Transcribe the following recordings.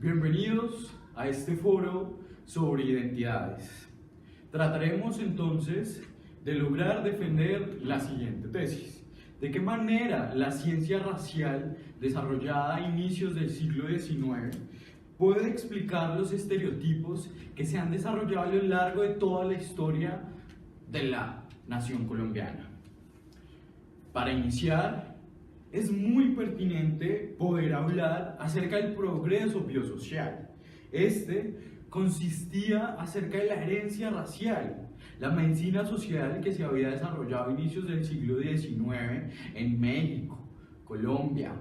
Bienvenidos a este foro sobre identidades. Trataremos entonces de lograr defender la siguiente tesis. ¿De qué manera la ciencia racial, desarrollada a inicios del siglo XIX, puede explicar los estereotipos que se han desarrollado a lo largo de toda la historia de la nación colombiana? Para iniciar, es muy pertinente poder hablar acerca del progreso biosocial. Este consistía acerca de la herencia racial, la medicina social que se había desarrollado a inicios del siglo XIX en México, Colombia,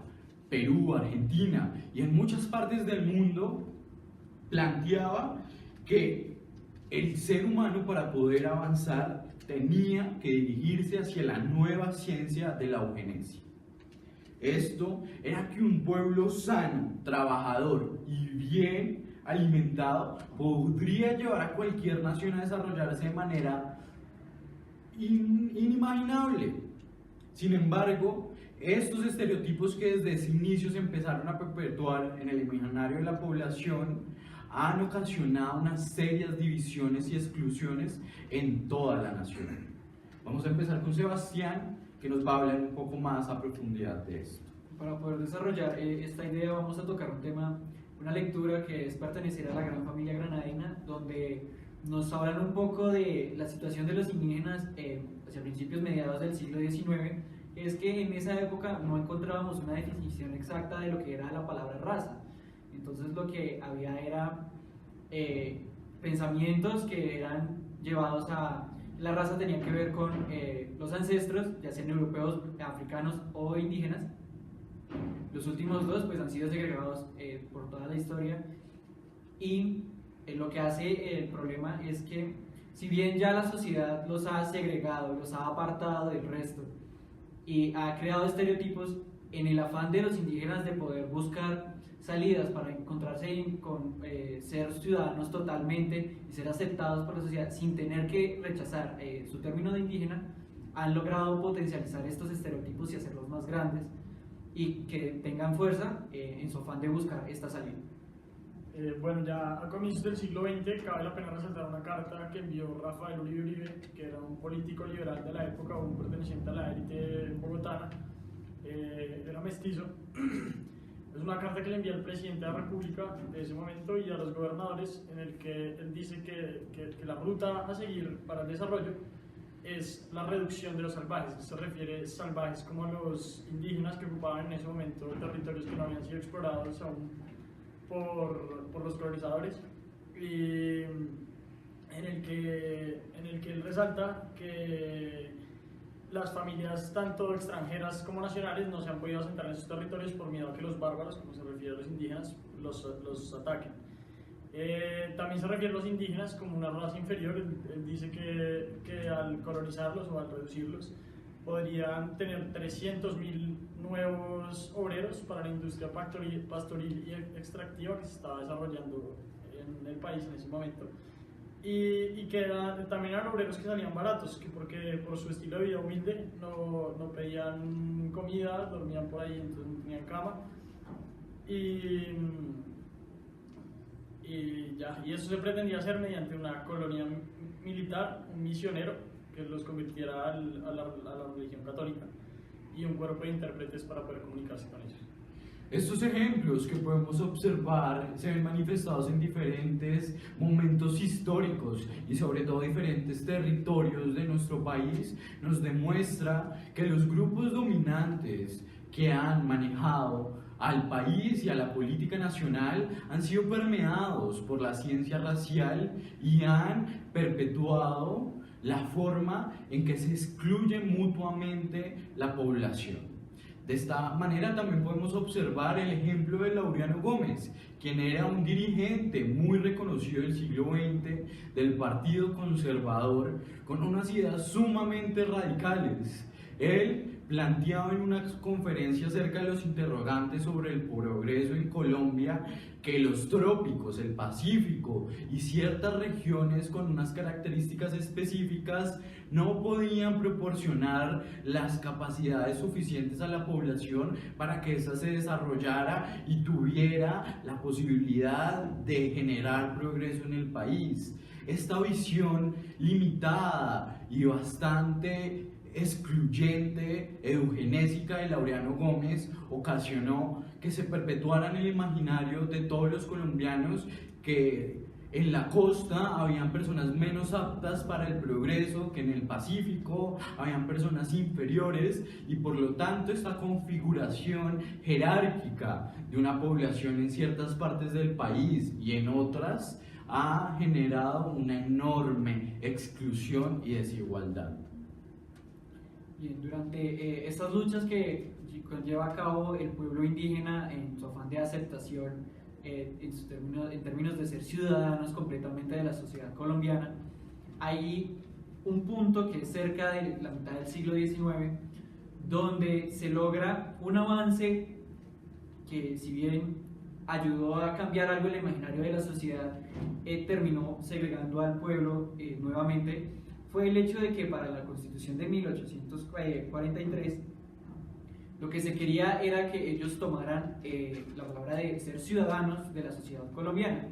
Perú, Argentina y en muchas partes del mundo, planteaba que el ser humano, para poder avanzar, tenía que dirigirse hacia la nueva ciencia de la eugenesia. Esto era que un pueblo sano, trabajador y bien alimentado podría llevar a cualquier nación a desarrollarse de manera inimaginable. Sin embargo, estos estereotipos que desde ese inicio se empezaron a perpetuar en el imaginario de la población han ocasionado unas serias divisiones y exclusiones en toda la nación. Vamos a empezar con Sebastián, que nos va a hablar un poco más a profundidad de esto. Para poder desarrollar esta idea vamos a tocar un tema, una lectura que es pertenecer a la gran familia granadina, donde nos hablan un poco de la situación de los indígenas hacia principios mediados del siglo XIX. Es que en esa época no encontrábamos una definición exacta de lo que era la palabra raza. Entonces lo que había era pensamientos que eran llevados a... La raza tenía que ver con los ancestros, ya sean europeos, africanos o indígenas. Los últimos dos pues han sido segregados por toda la historia, y lo que hace el problema es que, si bien ya la sociedad los ha segregado, los ha apartado del resto y ha creado estereotipos, en el afán de los indígenas de poder buscar salidas para encontrarse con ser ciudadanos totalmente y ser aceptados por la sociedad sin tener que rechazar su término de indígena, han logrado potencializar estos estereotipos y hacerlos más grandes y que tengan fuerza en su afán de buscar esta salida. Bueno, ya a comienzos del siglo XX cabe la pena resaltar una carta que envió Rafael Uribe Uribe, que era un político liberal de la época, un perteneciente a la élite bogotana, era mestizo. Es una carta que le envía al presidente de la República de ese momento y a los gobernadores, en el que él dice que la ruta a seguir para el desarrollo es la reducción de los salvajes. Se refiere salvajes como a los indígenas que ocupaban en ese momento territorios que no habían sido explorados aún por los colonizadores, y en el que él resalta que las familias tanto extranjeras como nacionales no se han podido asentar en esos territorios por miedo a que los bárbaros, como se refiere a los indígenas, los ataquen. También se refiere a los indígenas como una raza inferior. Él dice que al colonizarlos o al reducirlos podrían tener 300.000 nuevos obreros para la industria pastoril y extractiva que se estaba desarrollando en el país en ese momento, y que también eran obreros que salían baratos, porque por su estilo de vida humilde no pedían comida, dormían por ahí, entonces no tenían cama, y eso se pretendía hacer mediante una colonia militar, un misionero que los convirtiera a la religión católica, y un cuerpo de intérpretes para poder comunicarse con ellos. Estos ejemplos que podemos observar se ven manifestados en diferentes momentos históricos y sobre todo diferentes territorios de nuestro país. Nos demuestra que los grupos dominantes que han manejado al país y a la política nacional han sido permeados por la ciencia racial y han perpetuado la forma en que se excluye mutuamente la población. De esta manera también podemos observar el ejemplo de Laureano Gómez, quien era un dirigente muy reconocido del siglo XX del Partido Conservador, con unas ideas sumamente radicales. Él planteaba en una conferencia acerca de los interrogantes sobre el progreso en Colombia que los trópicos, el Pacífico y ciertas regiones con unas características específicas no podían proporcionar las capacidades suficientes a la población para que ésta se desarrollara y tuviera la posibilidad de generar progreso en el país. Esta visión limitada y bastante excluyente, eugenésica de Laureano Gómez ocasionó que se perpetuara en el imaginario de todos los colombianos que en la costa habían personas menos aptas para el progreso, que en el Pacífico habían personas inferiores, y por lo tanto esta configuración jerárquica de una población en ciertas partes del país y en otras ha generado una enorme exclusión y desigualdad. Bien, durante estas luchas que lleva a cabo el pueblo indígena en su afán de aceptación, en términos de ser ciudadanos completamente de la sociedad colombiana, hay un punto que es cerca de la mitad del siglo XIX, donde se logra un avance que, si bien ayudó a cambiar algo el imaginario de la sociedad, terminó segregando al pueblo nuevamente. Fue el hecho de que para la Constitución de 1843 lo que se quería era que ellos tomaran la palabra de ser ciudadanos de la sociedad colombiana,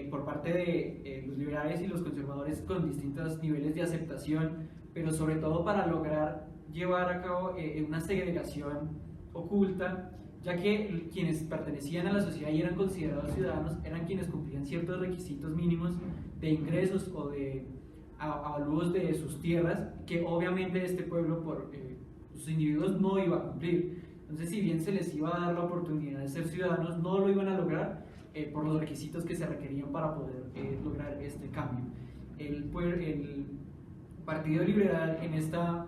por parte de los liberales y los conservadores con distintos niveles de aceptación, pero sobre todo para lograr llevar a cabo una segregación oculta, ya que quienes pertenecían a la sociedad y eran considerados ciudadanos eran quienes cumplían ciertos requisitos mínimos de ingresos o de avalúos de sus tierras, que obviamente este pueblo por sus individuos no iba a cumplir. Entonces, si bien se les iba a dar la oportunidad de ser ciudadanos, no lo iban a lograr por los requisitos que se requerían para poder lograr este cambio. El Partido Liberal en esta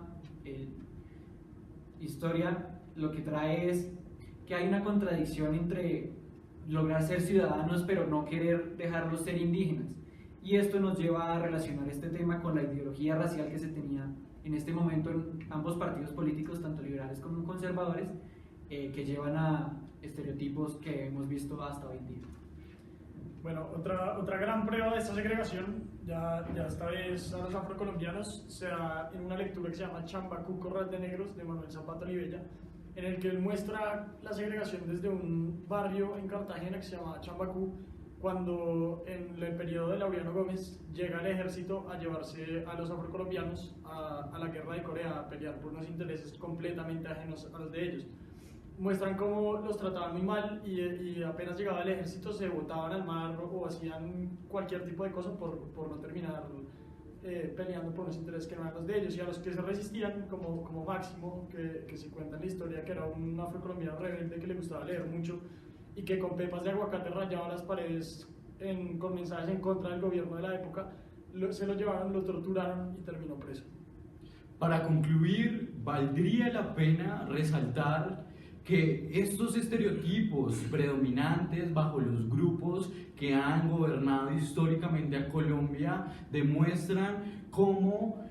historia lo que trae es que hay una contradicción entre lograr ser ciudadanos pero no querer dejarlos ser indígenas. Y esto nos lleva a relacionar este tema con la ideología racial que se tenía en este momento en ambos partidos políticos, tanto liberales como conservadores, que llevan a estereotipos que hemos visto hasta hoy en día. Bueno, otra gran prueba de esta segregación, ya esta vez a los afrocolombianos, se da en una lectura que se llama Chambacú, Corral de Negros, de Manuel Zapata Olivella, en el que él muestra la segregación desde un barrio en Cartagena que se llama Chambacú, cuando en el periodo de Laureano Gómez llega el ejército a llevarse a los afrocolombianos a la guerra de Corea, a pelear por unos intereses completamente ajenos a los de ellos. Muestran cómo los trataban muy mal y apenas llegaba el ejército se botaban al mar o hacían cualquier tipo de cosa por no terminar peleando por unos intereses que no eran los de ellos, y a los que se resistían, como Máximo, que se cuenta en la historia que era un afrocolombiano rebelde que le gustaba leer mucho y que con pepas de aguacate rayaba las paredes con mensajes en contra del gobierno de la época, se lo llevaron, lo torturaron y terminó preso. Para concluir, valdría la pena resaltar que estos estereotipos predominantes bajo los grupos que han gobernado históricamente a Colombia demuestran cómo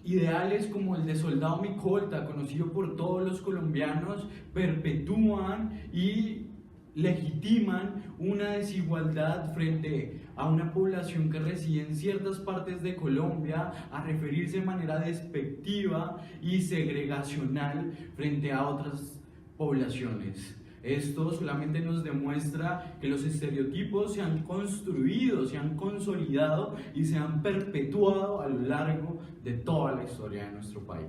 ideales como el de soldado micolta, conocido por todos los colombianos, perpetúan y legitiman una desigualdad frente a una población que reside en ciertas partes de Colombia, a referirse de manera despectiva y segregacional frente a otras poblaciones. Esto solamente nos demuestra que los estereotipos se han construido, se han consolidado y se han perpetuado a lo largo de toda la historia de nuestro país.